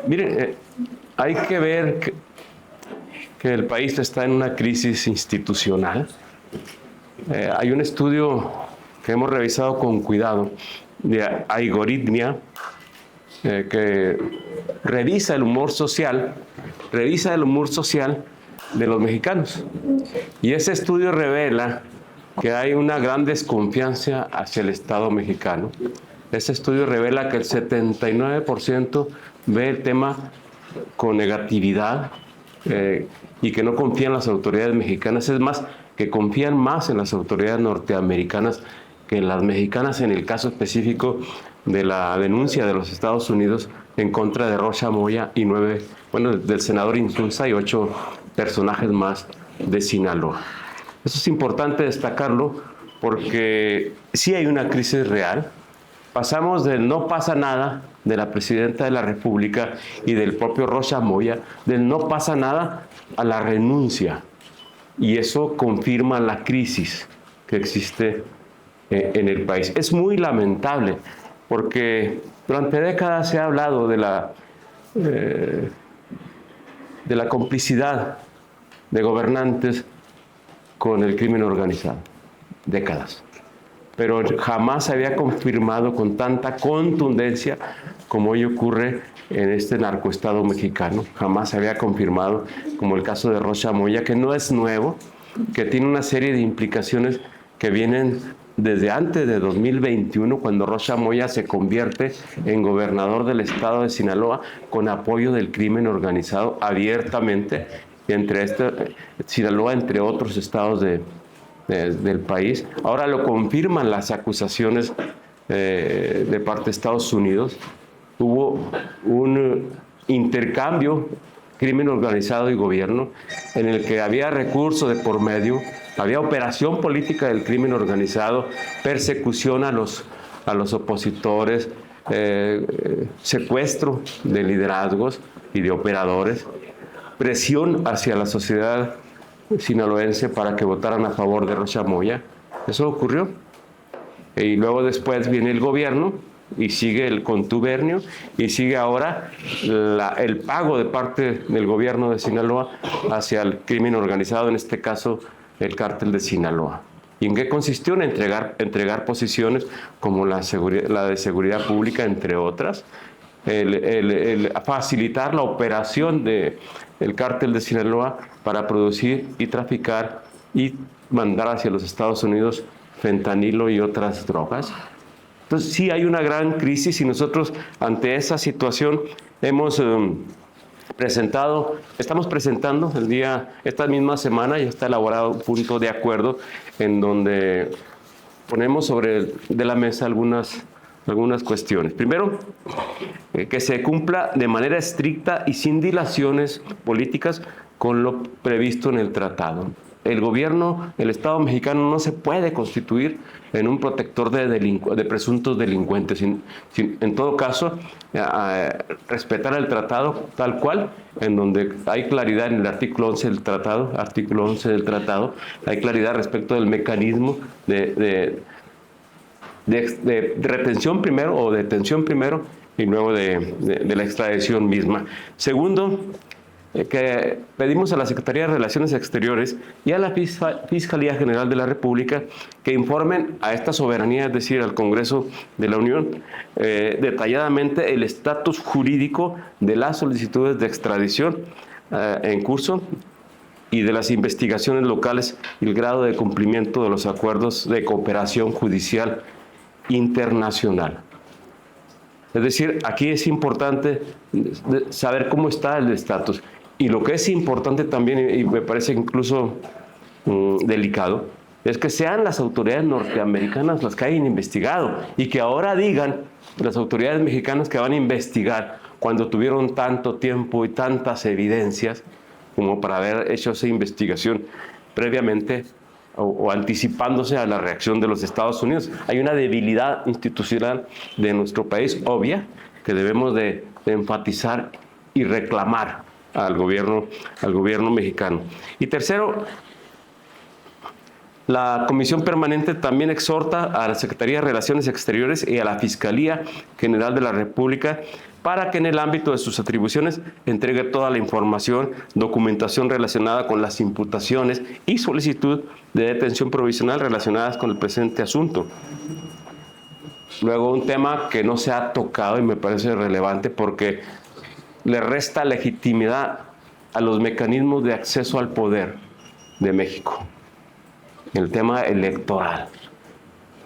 Miren, hay que ver que el país está en una crisis institucional. Hay un estudio que hemos revisado con cuidado de algoritmia que revisa el humor social de los mexicanos. Y ese estudio revela que hay una gran desconfianza hacia el Estado mexicano. Ese estudio revela que el 79% ve el tema con negatividad y que no confían en las autoridades mexicanas. Es más, que confían más en las autoridades norteamericanas que en las mexicanas, en el caso específico de la denuncia de los Estados Unidos en contra de Rocha Moya y del senador Insulza y 8 personajes más de Sinaloa. Eso es importante destacarlo porque sí hay una crisis real. Pasamos del no pasa nada de la presidenta de la República y del propio Rocha Moya, del no pasa nada a la renuncia. Y eso confirma la crisis que existe en el país. Es muy lamentable porque durante décadas se ha hablado de la complicidad de gobernantes con el crimen organizado. Décadas. Pero jamás se había confirmado con tanta contundencia como hoy ocurre en este narcoestado mexicano. Jamás se había confirmado, como el caso de Rocha Moya, que no es nuevo, que tiene una serie de implicaciones que vienen desde antes de 2021, cuando Rocha Moya se convierte en gobernador del estado de Sinaloa con apoyo del crimen organizado abiertamente, Sinaloa entre otros estados del país. Ahora lo confirman las acusaciones de parte de Estados Unidos. Hubo un intercambio, crimen organizado y gobierno, en el que había recursos de por medio, había operación política del crimen organizado, persecución a los opositores, secuestro de liderazgos y de operadores, presión hacia la sociedad sinaloense para que votaran a favor de Rocha Moya. Eso ocurrió. Y luego después viene el gobierno y sigue el contubernio y sigue ahora el pago de parte del gobierno de Sinaloa hacia el crimen organizado, en este caso el cártel de Sinaloa. ¿Y en qué consistió? En entregar posiciones como la de seguridad pública, entre otras, el facilitar la operación del cártel de Sinaloa para producir y traficar y mandar hacia los Estados Unidos fentanilo y otras drogas. Entonces sí hay una gran crisis y nosotros ante esa situación estamos presentando esta misma semana, ya está elaborado un punto de acuerdo en donde ponemos de la mesa algunas cuestiones. Primero, que se cumpla de manera estricta y sin dilaciones políticas con lo previsto en el tratado. El Estado mexicano no se puede constituir en un protector de presuntos delincuentes, en todo caso, respetar el tratado tal cual, en donde hay claridad en el artículo 11 del tratado, hay claridad respecto del mecanismo de retención primero o detención primero y luego de la extradición misma. Segundo, que pedimos a la Secretaría de Relaciones Exteriores y a la Fiscalía General de la República que informen a esta soberanía, es decir, al Congreso de la Unión, detalladamente el estatus jurídico de las solicitudes de extradición en curso y de las investigaciones locales y el grado de cumplimiento de los acuerdos de cooperación judicial internacional. Es decir, aquí es importante saber cómo está el estatus. Y lo que es importante también, y me parece incluso delicado, es que sean las autoridades norteamericanas las que hayan investigado y que ahora digan las autoridades mexicanas que van a investigar cuando tuvieron tanto tiempo y tantas evidencias como para haber hecho esa investigación previamente o anticipándose a la reacción de los Estados Unidos. Hay una debilidad institucional de nuestro país obvia que debemos de enfatizar y reclamar al gobierno mexicano. Y tercero, La Comisión Permanente también exhorta a la Secretaría de Relaciones Exteriores y a la Fiscalía General de la República para que en el ámbito de sus atribuciones entregue toda la información, documentación relacionada con las imputaciones y solicitud de detención provisional relacionadas con el presente asunto. Luego, un tema que no se ha tocado y me parece relevante porque le resta legitimidad a los mecanismos de acceso al poder de México. El tema electoral.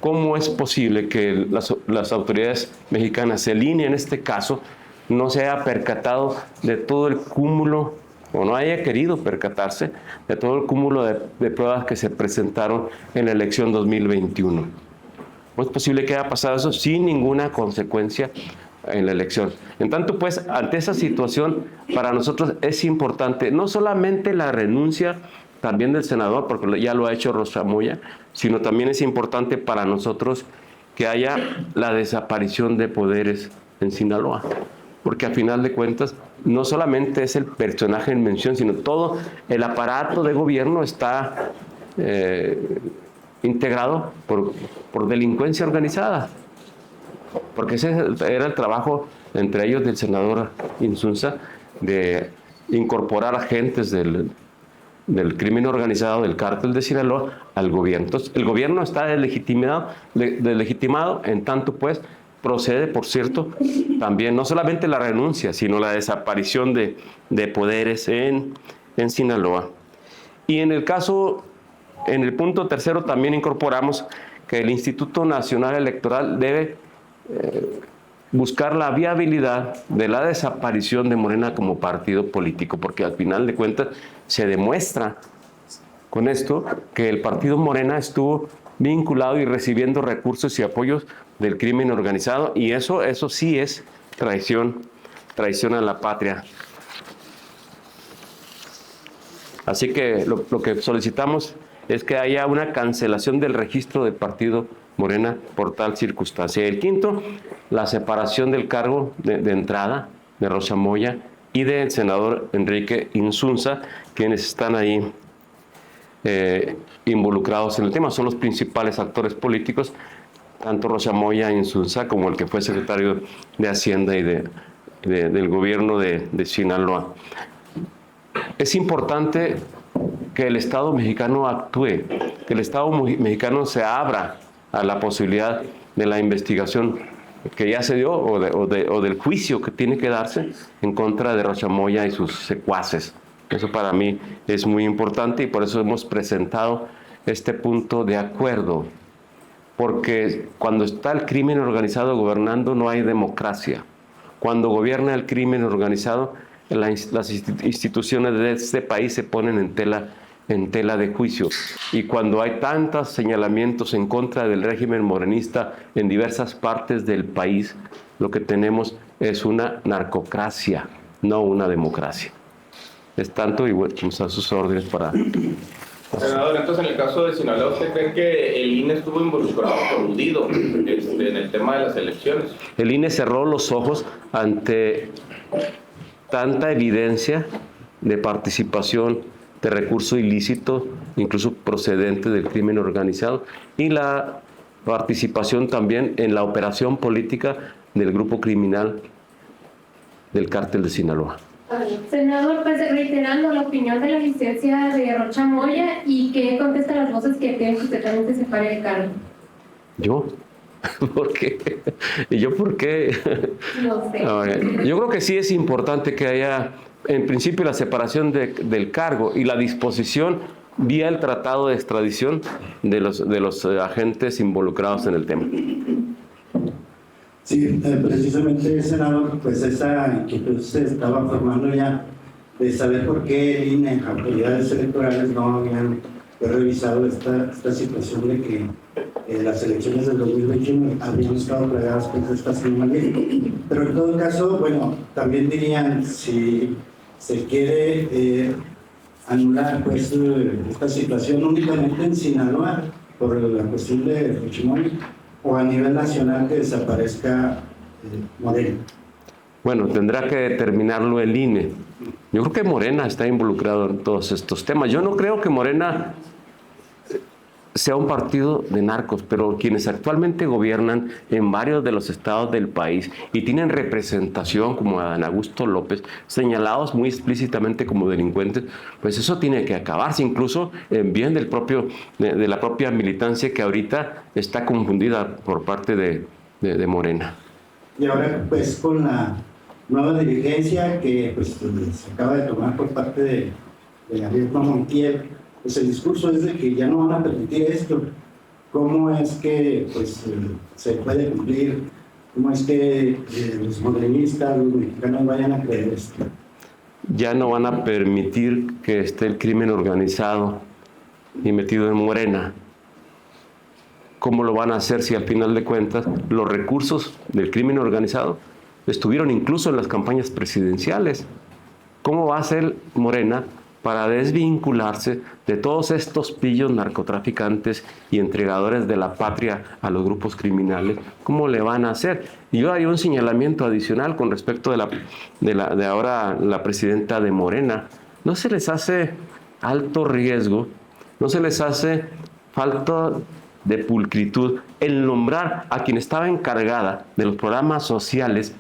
¿Cómo es posible que las autoridades mexicanas, el INE en este caso, no se haya percatado de todo el cúmulo, o no haya querido percatarse de todo el cúmulo de pruebas que se presentaron en la elección 2021? ¿Cómo es posible que haya pasado eso sin ninguna consecuencia en la elección? En tanto, pues, ante esa situación, para nosotros es importante no solamente la renuncia también del senador, porque ya lo ha hecho Rosa Moya, sino también es importante para nosotros que haya la desaparición de poderes en Sinaloa, porque a final de cuentas no solamente es el personaje en mención, sino todo el aparato de gobierno está integrado por delincuencia organizada, porque ese era el trabajo, entre ellos del senador Insunza, de incorporar agentes del crimen organizado, del cártel de Sinaloa, al gobierno. Entonces, el gobierno está deslegitimado, en tanto pues procede, por cierto, también no solamente la renuncia, sino la desaparición de poderes en Sinaloa. Y en el punto tercero también incorporamos que el Instituto Nacional Electoral debe buscar la viabilidad de la desaparición de Morena como partido político, porque al final de cuentas se demuestra con esto que el partido Morena estuvo vinculado y recibiendo recursos y apoyos del crimen organizado, y eso sí es traición a la patria. Así que lo que solicitamos es que haya una cancelación del registro del partido Morena por tal circunstancia. El quinto, la separación del cargo de entrada de Rosa Moya y del senador Enrique Insunza, quienes están ahí involucrados en el tema. Son los principales actores políticos, tanto Rosa Moya Insunza como el que fue secretario de Hacienda y del gobierno de Sinaloa. Es importante que el Estado mexicano actúe, que el Estado mexicano se abra a la posibilidad de la investigación que ya se dio o del juicio que tiene que darse en contra de Rosa Moya y sus secuaces. Eso para mí es muy importante y por eso hemos presentado este punto de acuerdo, porque cuando está el crimen organizado gobernando no hay democracia. Cuando gobierna el crimen organizado, las instituciones de este país se ponen en tela de juicio. Y cuando hay tantos señalamientos en contra del régimen morenista en diversas partes del país, lo que tenemos es una narcocracia, no una democracia. Es tanto y bueno, a sus órdenes para... Senador, entonces en el caso de Sinaloa, ¿usted cree que el INE estuvo involucrado, coludido en el tema de las elecciones? El INE cerró los ojos ante tanta evidencia de participación de recurso ilícito, incluso procedente del crimen organizado, y la participación también en la operación política del grupo criminal del cártel de Sinaloa. Senador, pues reiterando la opinión de la licencia de Rosa Moya, ¿y qué contesta las voces que piden que usted también se separe del cargo? ¿Yo? ¿Por qué? ¿Y yo por qué? No sé. Yo creo que sí es importante que haya, en principio, la separación del cargo y la disposición vía el tratado de extradición de los agentes involucrados en el tema. Sí, precisamente, senador, pues esa inquietud se estaba formando ya de saber por qué el INE, autoridades electorales, no habían revisado esta situación de que las elecciones del 2021 habían estado plagadas con estas anomalías. Pero en todo caso, bueno, también dirían, si se quiere anular pues esta situación únicamente en Sinaloa por la cuestión de Fujimori, o a nivel nacional que desaparezca Morena. Bueno, tendrá que determinarlo el INE. Yo creo que Morena está involucrado en todos estos temas. Yo no creo que Morena sea un partido de narcos, pero quienes actualmente gobiernan en varios de los estados del país y tienen representación como Adán Augusto López, señalados muy explícitamente como delincuentes, pues eso tiene que acabarse, incluso en bien del de la propia militancia que ahorita está confundida por parte de Morena. Y ahora pues con la nueva dirigencia que pues se acaba de tomar por parte de Ariel Montiel, pues el discurso es de que ya no van a permitir esto. ¿Cómo es que pues, se puede cumplir? ¿Cómo es que los morenistas, los mexicanos vayan a creer esto? Ya no van a permitir que esté el crimen organizado y metido en Morena. ¿Cómo lo van a hacer si al final de cuentas los recursos del crimen organizado estuvieron incluso en las campañas presidenciales? ¿Cómo va a hacer Morena para desvincularse de todos estos pillos narcotraficantes y entregadores de la patria a los grupos criminales? ¿Cómo le van a hacer? Y yo haría un señalamiento adicional con respecto de ahora la presidenta de Morena. ¿No se les hace alto riesgo? ¿No se les hace falta de pulcritud el nombrar a quien estaba encargada de los programas sociales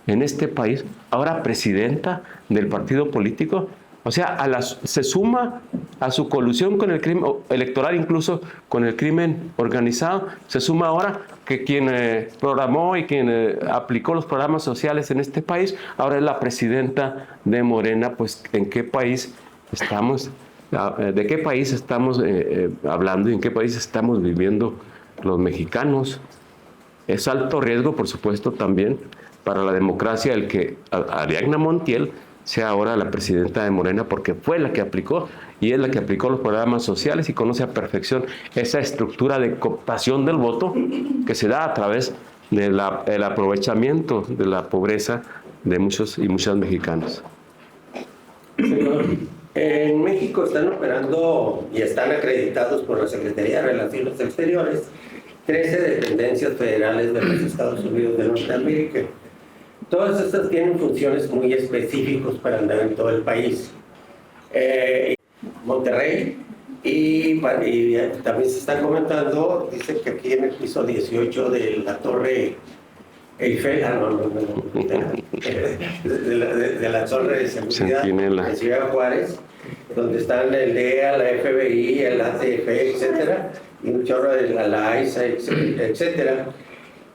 en este país, ahora presidenta del partido político? O sea, se suma a su colusión con el crimen electoral, incluso con el crimen organizado, se suma ahora que quien programó y quien aplicó los programas sociales en este país, ahora es la presidenta de Morena. Pues, ¿en qué país estamos? ¿De qué país estamos hablando y en qué país estamos viviendo los mexicanos? Es alto riesgo, por supuesto, también para la democracia el que Ariadna Montiel sea ahora la presidenta de Morena, porque fue la que aplicó y es la que aplicó los programas sociales y conoce a perfección esa estructura de cooptación del voto que se da a través del aprovechamiento de la pobreza de muchos y muchas mexicanos. Señor, en México están operando y están acreditados por la Secretaría de Relaciones Exteriores 13 dependencias federales de los Estados Unidos de Norteamérica. Todas estas tienen funciones muy específicas para andar en todo el país. Monterrey, y también se está comentando, dice que aquí en el piso 18 de la Torre Eiffel, de la Torre de Seguridad de Ciudad Juárez, donde están el DEA, la FBI, el ATF, etcétera, y un chorro de la AISA, etcétera.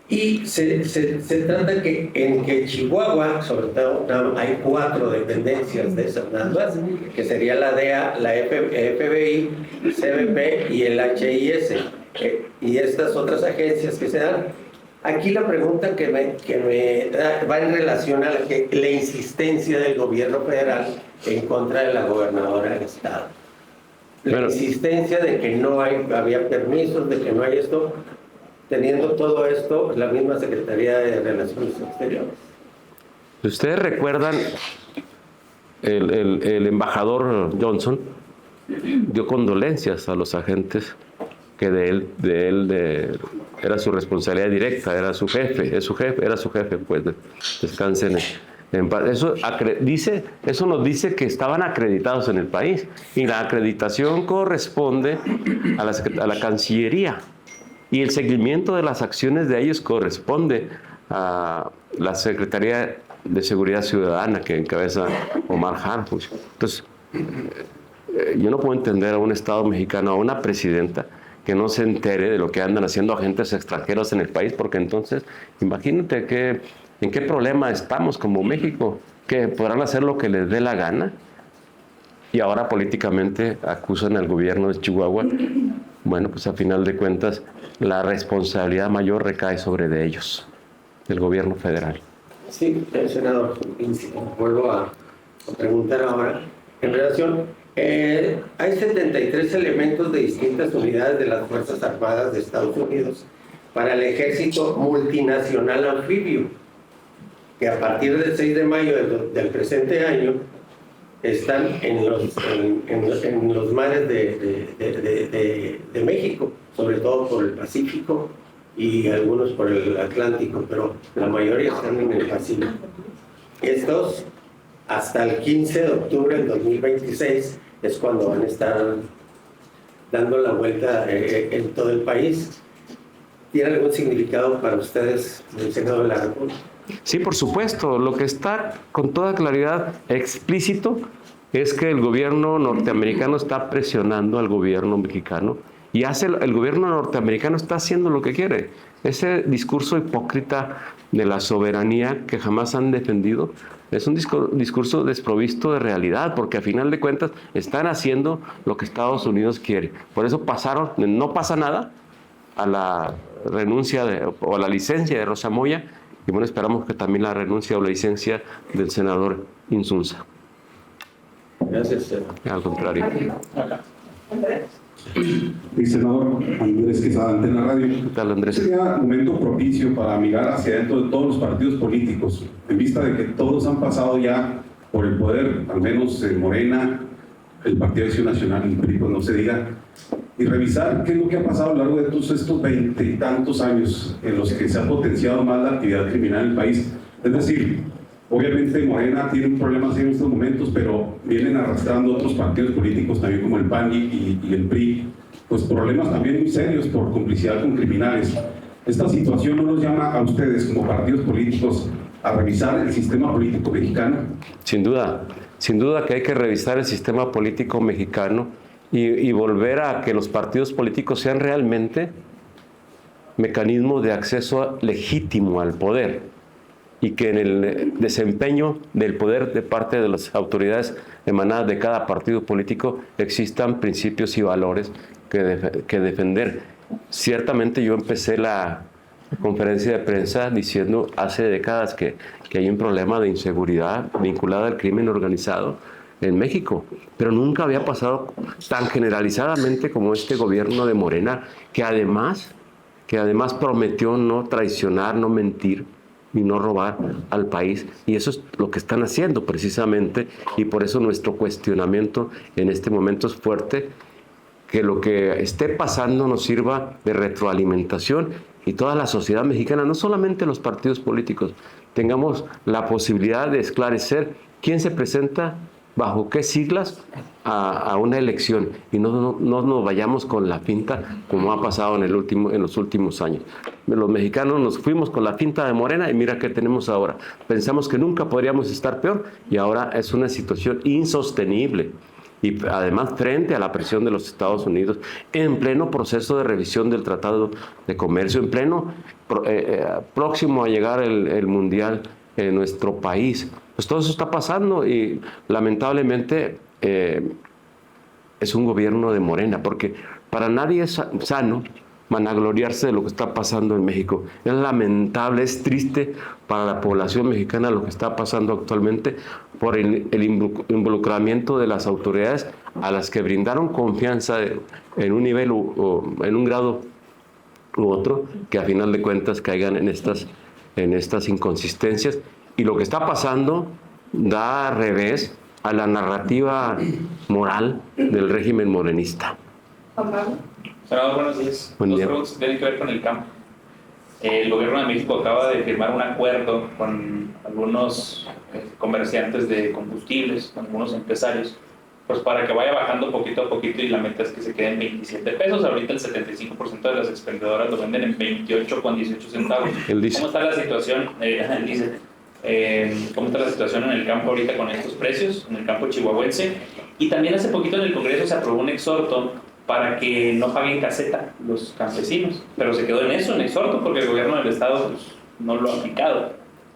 Y se trata que Chihuahua, sobre todo, hay 4 dependencias de esas nada más, que sería la DEA, la FBI, CBP y el HIS, y estas otras agencias que se dan. Aquí la pregunta que me va en relación a la insistencia del gobierno federal en contra de la gobernadora del estado. La insistencia de que no había permisos, de que no hay esto. Teniendo todo esto, la misma Secretaría de Relaciones Exteriores. ¿Ustedes recuerdan el embajador Johnson dio condolencias a los agentes que era su responsabilidad directa, era su jefe, pues descansen en paz. Eso nos dice que estaban acreditados en el país y la acreditación corresponde a la Cancillería. Y el seguimiento de las acciones de ellos corresponde a la Secretaría de Seguridad Ciudadana que encabeza Omar Harfuch. Entonces, yo no puedo entender a un Estado mexicano, a una presidenta, que no se entere de lo que andan haciendo agentes extranjeros en el país, porque entonces, imagínate en qué problema estamos como México, que podrán hacer lo que les dé la gana, y ahora políticamente acusan al gobierno de Chihuahua. Bueno, pues a final de cuentas, la responsabilidad mayor recae sobre de ellos, del gobierno federal. Sí, senador, vuelvo a preguntar ahora. En relación, hay 73 elementos de distintas unidades de las Fuerzas Armadas de Estados Unidos para el Ejército Multinacional Anfibio, que a partir del 6 de mayo del presente año están en los mares de México, sobre todo por el Pacífico y algunos por el Atlántico, pero la mayoría están en el Pacífico. Estos, hasta el 15 de octubre del 2026, es cuando van a estar dando la vuelta en todo el país. ¿Tiene algún significado para ustedes del Senado de la República? Sí, por supuesto. Lo que está con toda claridad explícito es que el gobierno norteamericano está presionando al gobierno mexicano y el gobierno norteamericano está haciendo lo que quiere. Ese discurso hipócrita de la soberanía que jamás han defendido es un discurso desprovisto de realidad, porque a final de cuentas están haciendo lo que Estados Unidos quiere. Por eso no pasa nada a la renuncia o a la licencia de Rocha Moya, y bueno, esperamos que también la renuncia o la licencia del senador Insunza. Gracias. Al contrario. Sí, senador Andrés Quesada, Antena Radio. ¿Qué tal, Andrés? Sería momento propicio para mirar hacia dentro de todos los partidos políticos, en vista de que todos han pasado ya por el poder, al menos Morena, el Partido de Acción Nacional, el PRI, pues no se diga, y revisar qué es lo que ha pasado a lo largo de todos estos 20 y tantos años en los que se ha potenciado más la actividad criminal en el país. Es decir, obviamente Morena tiene un problema así en estos momentos, pero vienen arrastrando otros partidos políticos también como el PAN y el PRI, pues problemas también muy serios por complicidad con criminales. ¿Esta situación no nos llama a ustedes como partidos políticos a revisar el sistema político mexicano? Sin duda que hay que revisar el sistema político mexicano y volver a que los partidos políticos sean realmente mecanismos de acceso legítimo al poder, y que en el desempeño del poder de parte de las autoridades emanadas de cada partido político existan principios y valores que defender. Ciertamente yo empecé la conferencia de prensa diciendo hace décadas que hay un problema de inseguridad vinculada al crimen organizado en México, pero nunca había pasado tan generalizadamente como este gobierno de Morena, que además prometió no traicionar, no mentir y no robar al país, y eso es lo que están haciendo precisamente, y por eso nuestro cuestionamiento en este momento es fuerte, que lo que esté pasando nos sirva de retroalimentación y toda la sociedad mexicana, no solamente los partidos políticos, tengamos la posibilidad de esclarecer quién se presenta bajo qué siglas a una elección, y no nos vayamos con la finta como ha pasado en los últimos años. Los mexicanos nos fuimos con la finta de Morena y mira qué tenemos ahora. Pensamos que nunca podríamos estar peor y ahora es una situación insostenible. Y además frente a la presión de los Estados Unidos, en pleno proceso de revisión del Tratado de Comercio, en pleno próximo a llegar el Mundial en nuestro país. Pues todo eso está pasando y lamentablemente es un gobierno de Morena, porque para nadie es sano vanagloriarse de lo que está pasando en México. Es lamentable, es triste para la población mexicana lo que está pasando actualmente por el involucramiento de las autoridades a las que brindaron confianza en un nivel o en un grado u otro, que a final de cuentas caigan en estas inconsistencias. Y lo que está pasando da revés a la narrativa moral del régimen morenista. Juan Pablo. Senador, buenos días. Buen día. Dos preguntas que tienen que ver con el campo. El gobierno de México acaba de firmar un acuerdo con algunos comerciantes de combustibles, con algunos empresarios, pues para que vaya bajando poquito a poquito, y la meta es que se queden 27 pesos. Ahorita el 75% de las expendedoras lo venden en 28,18 centavos. ¿Cómo está la situación? ¿Cómo está la situación en el campo ahorita con estos precios, en el campo chihuahuense? Y también hace poquito en el Congreso se aprobó un exhorto para que no paguen caseta los campesinos, pero se quedó en eso, en exhorto, porque el gobierno del estado pues, no lo ha aplicado.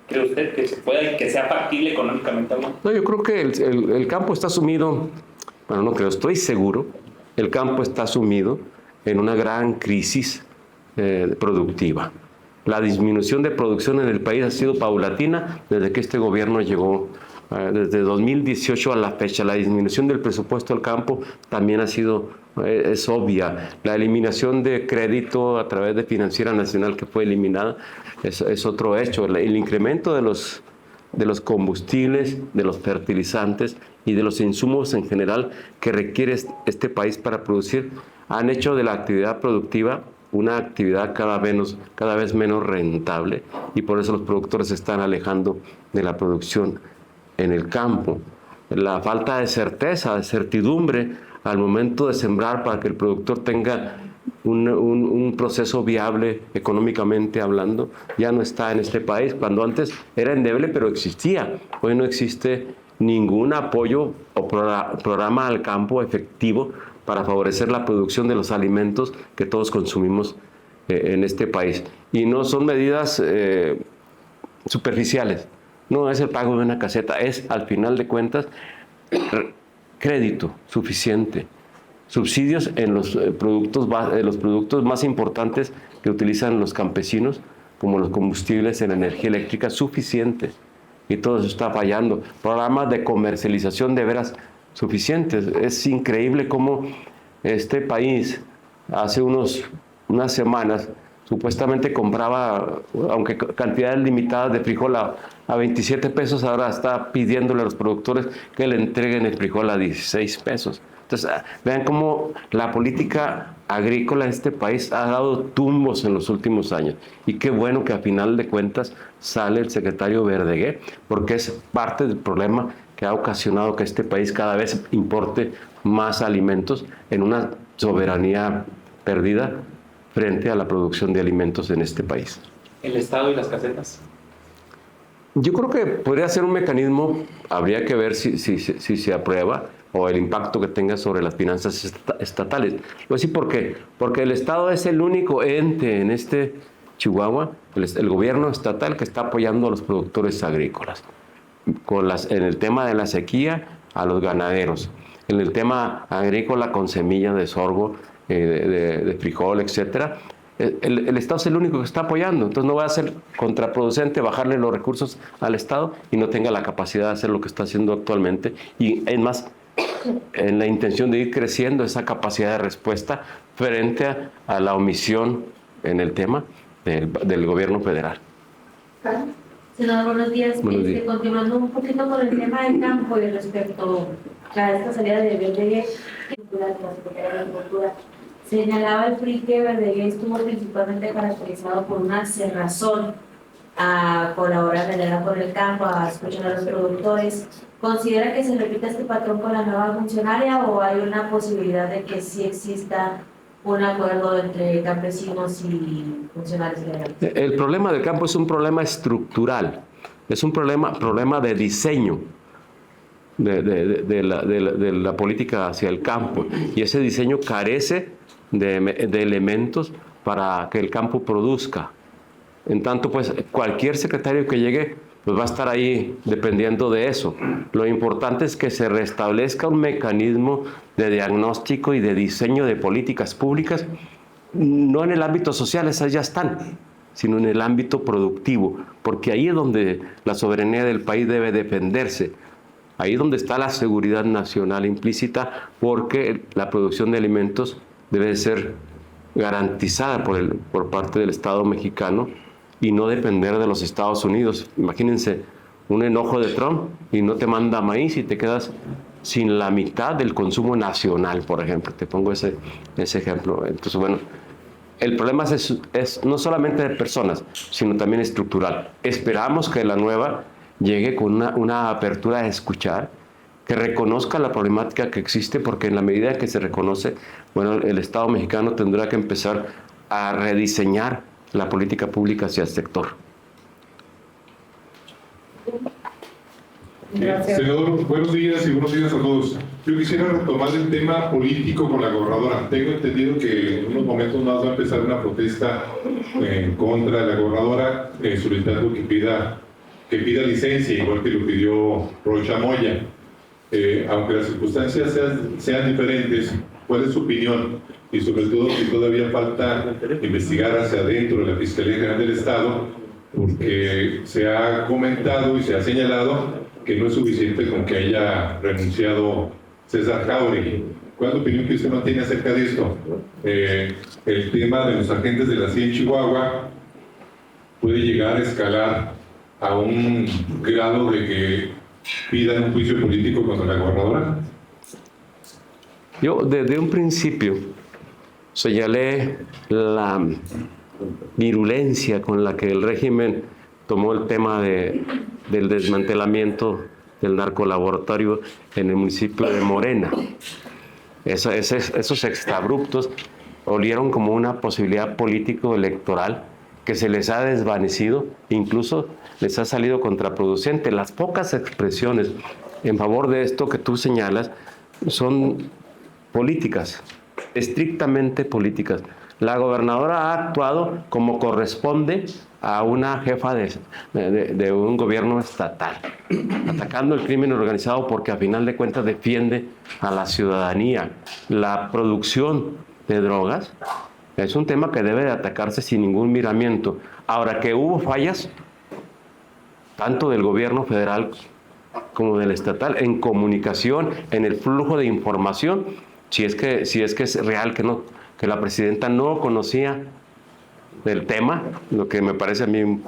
¿Cree usted que se pueda y que sea factible económicamente hablando? No, yo creo que el campo está sumido, bueno, no creo, estoy seguro, el campo está sumido en una gran crisis productiva. La disminución de producción en el país ha sido paulatina desde que este gobierno llegó. Desde 2018 a la fecha, la disminución del presupuesto al campo también es obvia. La eliminación de crédito a través de Financiera Nacional, que fue eliminada, es otro hecho. El incremento de los combustibles, de los fertilizantes y de los insumos en general que requiere este país para producir, han hecho de la actividad productiva una actividad cada vez menos rentable, y por eso los productores se están alejando de la producción en el campo. La falta de certeza, de certidumbre al momento de sembrar para que el productor tenga un proceso viable económicamente hablando, ya no está en este país, cuando antes era endeble, pero existía. Hoy no existe ningún apoyo o programa al campo efectivo para favorecer la producción de los alimentos que todos consumimos en este país. Y no son medidas superficiales, no es el pago de una caseta, es al final de cuentas crédito suficiente, subsidios en los productos más importantes que utilizan los campesinos, como los combustibles en energía eléctrica, suficientes. Y todo eso está fallando. Programas de comercialización de veras suficientes. Es increíble cómo este país hace unas semanas supuestamente compraba, aunque cantidades limitadas de frijol a 27 pesos, ahora está pidiéndole a los productores que le entreguen el frijol a 16 pesos. Entonces, vean cómo la política agrícola en este país ha dado tumbos en los últimos años. Y qué bueno que a final de cuentas sale el secretario Verdeguer, porque es parte del problema que ha ocasionado que este país cada vez importe más alimentos en una soberanía perdida frente a la producción de alimentos en este país. ¿El Estado y las casetas? Yo creo que podría ser un mecanismo, habría que ver si se aprueba, o el impacto que tenga sobre las finanzas estatales. Lo voy a decir por qué. Porque el Estado es el único ente en este Chihuahua, el gobierno estatal, que está apoyando a los productores agrícolas. En el tema de la sequía, a los ganaderos. En el tema agrícola, con semillas de sorgo, de frijol, etcétera. El Estado es el único que está apoyando. Entonces no va a ser contraproducente bajarle los recursos al Estado y no tenga la capacidad de hacer lo que está haciendo actualmente. Y es más, en la intención de ir creciendo esa capacidad de respuesta frente a la omisión en el tema del gobierno federal. Senador, buenos días. Buenos días. Continuando un poquito con el tema del campo y respecto a esta salida de Verdeguer, la Secretaría de Agricultura, señalaba el PRI que Verdeguer estuvo principalmente caracterizado por una cerrazón a colaborar de verdad con el campo, a escuchar a los productores. ¿Considera que se repita este patrón con la nueva funcionaria o hay una posibilidad de que sí exista un acuerdo entre campesinos y funcionarios federales? El problema del campo es un problema estructural, es un problema de diseño de la política hacia el campo, y ese diseño carece de elementos para que el campo produzca. En tanto, pues cualquier secretario que llegue pues va a estar ahí dependiendo de eso. Lo importante es que se restablezca un mecanismo de diagnóstico y de diseño de políticas públicas, no en el ámbito social, esas ya están, sino en el ámbito productivo, porque ahí es donde la soberanía del país debe defenderse. Ahí es donde está la seguridad nacional implícita, porque la producción de alimentos debe ser garantizada por parte del Estado mexicano y no depender de los Estados Unidos. Imagínense un enojo de Trump y no te manda maíz y te quedas sin la mitad del consumo nacional, por ejemplo. Te pongo ese ejemplo. Entonces, bueno, el problema es no solamente de personas, sino también estructural. Esperamos que la nueva llegue con una apertura a escuchar, que reconozca la problemática que existe, porque en la medida que se reconoce, bueno, el Estado mexicano tendrá que empezar a rediseñar la política pública hacia el sector. Senador, buenos días y buenos días a todos. Yo quisiera retomar el tema político con la gobernadora. Tengo entendido que en unos momentos más va a empezar una protesta en contra de la gobernadora, solicitando que pida licencia, igual que lo pidió Rocha Moya. Aunque las circunstancias sean diferentes, ¿cuál es su opinión? Y sobre todo si todavía falta investigar hacia adentro de la Fiscalía General del Estado, porque se ha comentado y se ha señalado que no es suficiente con que haya renunciado César Jauregui. ¿Cuál es la opinión que usted mantiene acerca de esto? El tema de los agentes de la CIA en Chihuahua puede llegar a escalar a un grado de que pidan un juicio político contra la gobernadora. Yo desde un principio señalé la virulencia con la que el régimen tomó el tema del desmantelamiento del narcolaboratorio en el municipio de Morena. Esos extrabruptos olieron como una posibilidad político-electoral que se les ha desvanecido, incluso les ha salido contraproducente. Las pocas expresiones en favor de esto que tú señalas son políticas, estrictamente políticas. La gobernadora ha actuado como corresponde a una jefa de un gobierno estatal, atacando el crimen organizado porque a final de cuentas defiende a la ciudadanía. La producción de drogas es un tema que debe de atacarse sin ningún miramiento. Ahora, que hubo fallas, tanto del gobierno federal como del estatal, en comunicación, en el flujo de información, si es que es real que la presidenta no conocía del tema, lo que me parece a mí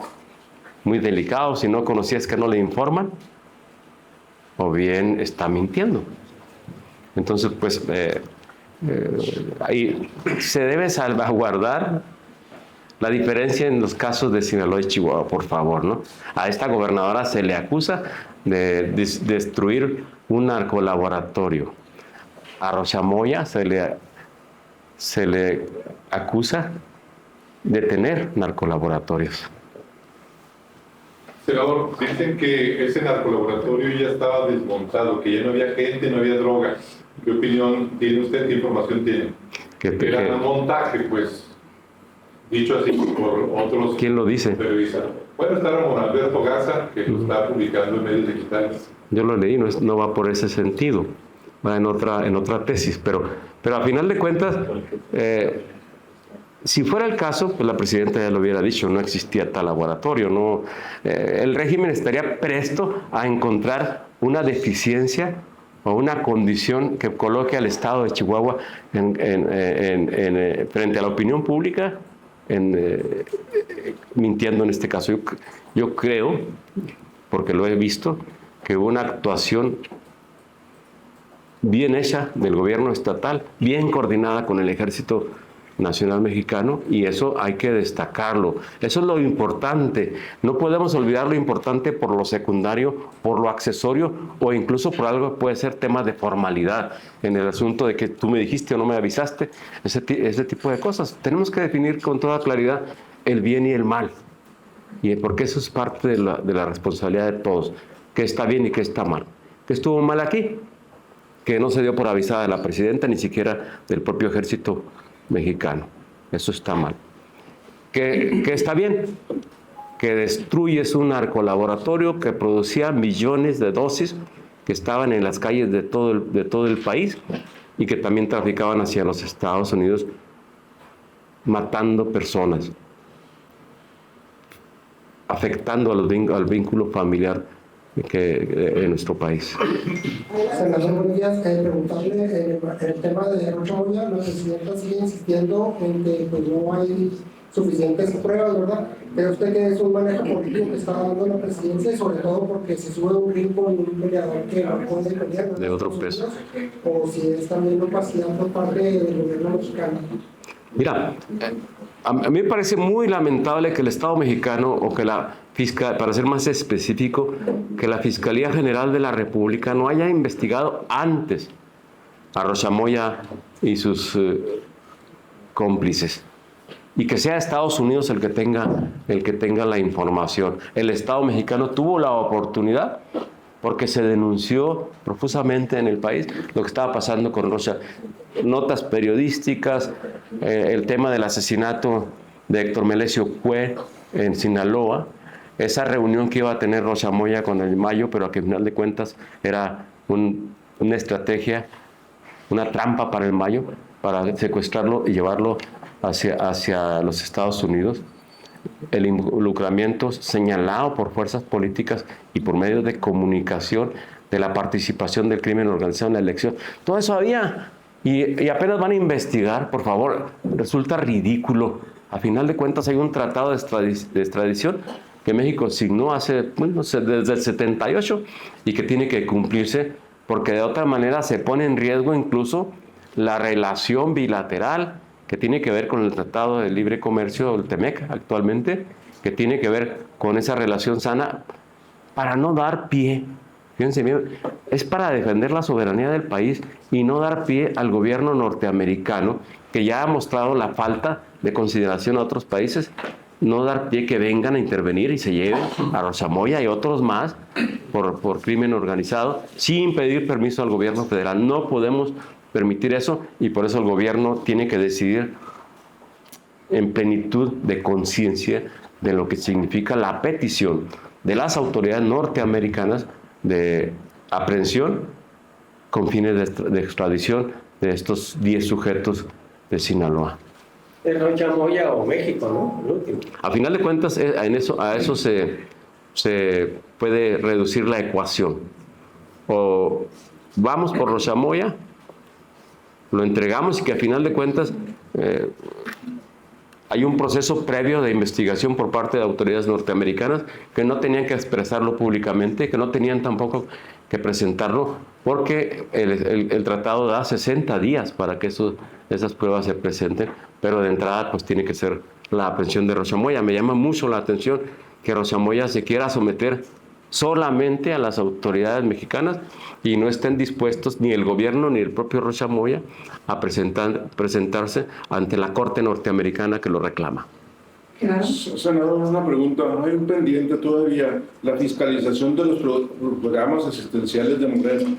muy delicado. Si no conocía es que no le informan, o bien está mintiendo. Entonces, pues, ahí se debe salvaguardar la diferencia en los casos de Sinaloa y Chihuahua, por favor, ¿no? A esta gobernadora se le acusa de destruir un narcolaboratorio. A Rocha Moya se le acusa de tener narcolaboratorios. Senador, dicen que ese narcolaboratorio ya estaba desmontado, que ya no había gente, no había droga. ¿Qué opinión tiene usted? ¿Qué información tiene? Era un montaje, pues, dicho así por otros. ¿Quién lo dice? Periodistas. Bueno, está Ramón Alberto Garza, que lo está publicando en medios digitales. Yo lo leí, no va por ese sentido, va en otra tesis, pero a final de cuentas, si fuera el caso, pues la presidenta ya lo hubiera dicho, no existía tal laboratorio, no, el régimen estaría presto a encontrar una deficiencia o una condición que coloque al Estado de Chihuahua frente a la opinión pública, mintiendo en este caso. Yo creo, porque lo he visto, que hubo una actuación bien hecha del gobierno estatal, bien coordinada con el Ejército Nacional Mexicano, y eso hay que destacarlo. Eso es lo importante. No podemos olvidar lo importante por lo secundario, por lo accesorio, o incluso por algo que puede ser tema de formalidad en el asunto de que tú me dijiste o no me avisaste, ese tipo de cosas. Tenemos que definir con toda claridad el bien y el mal, y porque eso es parte de la responsabilidad de todos, qué está bien y qué está mal. ¿Qué estuvo mal aquí? Que no se dio por avisada de la presidenta, ni siquiera del propio Ejército Mexicano. Eso está mal. ¿Qué está bien? Que destruyes un narcolaboratorio que producía millones de dosis que estaban en las calles de todo el país y que también traficaban hacia los Estados Unidos, matando personas, afectando al vínculo familiar en nuestro país. Senador, buenos días. Preguntarle el tema de Rocha Moya. La presidenta sigue insistiendo en que pues, no hay suficientes pruebas, ¿verdad? ¿Cree usted que es un manejo político que está dando la presidencia, y sobre todo porque se sube un ritmo en un peleador que no puede pelear de otro peso? O si es también opacidad por parte del gobierno mexicano. Mira, a mí me parece muy lamentable que el Estado mexicano, o que para ser más específico, que la Fiscalía General de la República no haya investigado antes a Rocha Moya y sus cómplices, y que sea Estados Unidos el que tenga la información. El Estado mexicano tuvo la oportunidad, porque se denunció profusamente en el país lo que estaba pasando con Rocha. Notas periodísticas, el tema del asesinato de Héctor Melesio Cue en Sinaloa, esa reunión que iba a tener Rocha Moya con el Mayo, pero que al final de cuentas era una estrategia, una trampa para el Mayo, para secuestrarlo y llevarlo hacia los Estados Unidos. El involucramiento señalado por fuerzas políticas y por medios de comunicación de la participación del crimen organizado en la elección. Todo eso había, y apenas van a investigar, por favor. Resulta ridículo. A final de cuentas hay un tratado de extradición que México signó desde el 78 y que tiene que cumplirse, porque de otra manera se pone en riesgo incluso la relación bilateral que tiene que ver con el Tratado de Libre Comercio, el TEMEC actualmente, que tiene que ver con esa relación sana, para no dar pie. Fíjense bien, es para defender la soberanía del país y no dar pie al gobierno norteamericano, que ya ha mostrado la falta de consideración a otros países, no dar pie que vengan a intervenir y se lleven a Rocha Moya y otros más por crimen organizado, sin pedir permiso al gobierno federal. No podemos permitir eso, y por eso el gobierno tiene que decidir en plenitud de conciencia de lo que significa la petición de las autoridades norteamericanas de aprehensión con fines de extradición de estos 10 sujetos de Sinaloa. ¿Es Rocha Moya o México, no? El último. A final de cuentas, a eso se puede reducir la ecuación. O vamos por Rocha Moya, lo entregamos, y que a final de cuentas hay un proceso previo de investigación por parte de autoridades norteamericanas que no tenían que expresarlo públicamente, que no tenían tampoco que presentarlo, porque el tratado da 60 días para que esas pruebas se presenten, pero de entrada pues tiene que ser la aprehensión de Rocha Moya. Me llama mucho la atención que Rocha Moya se quiera someter solamente a las autoridades mexicanas y no estén dispuestos ni el gobierno ni el propio Rocha Moya a presentarse ante la Corte norteamericana que lo reclama. Senador, una pregunta. Hay un pendiente todavía, la fiscalización de los programas asistenciales de Morena.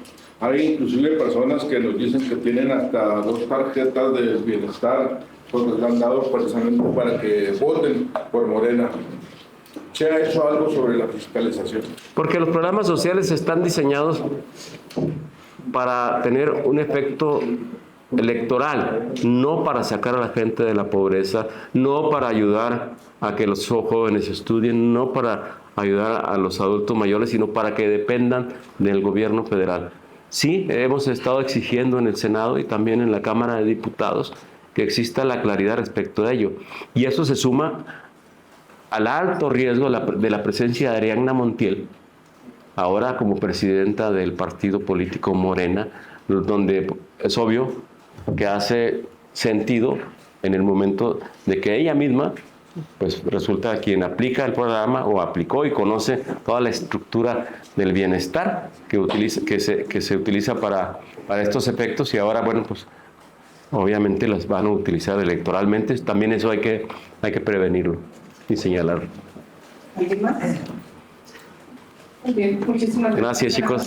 Hay inclusive personas que nos dicen que tienen hasta 2 tarjetas de bienestar, porque les han dado precisamente para que voten por Morena. ¿Se ha hecho algo sobre la fiscalización? Porque los programas sociales están diseñados para tener un efecto electoral, no para sacar a la gente de la pobreza, no para ayudar a que los jóvenes estudien, no para ayudar a los adultos mayores, sino para que dependan del gobierno federal. Sí, hemos estado exigiendo en el Senado y también en la Cámara de Diputados que exista la claridad respecto de ello. Y eso se suma al alto riesgo de la presencia de Ariadna Montiel, ahora como presidenta del partido político Morena, donde es obvio que hace sentido en el momento de que ella misma pues resulta quien aplica el programa o aplicó y conoce toda la estructura del bienestar que se utiliza para estos efectos, y ahora, bueno, pues obviamente las van a utilizar electoralmente. También eso hay que prevenirlo y señalarlo. ¿Alguien más? Muy bien, muchísimas gracias. Gracias, chicos.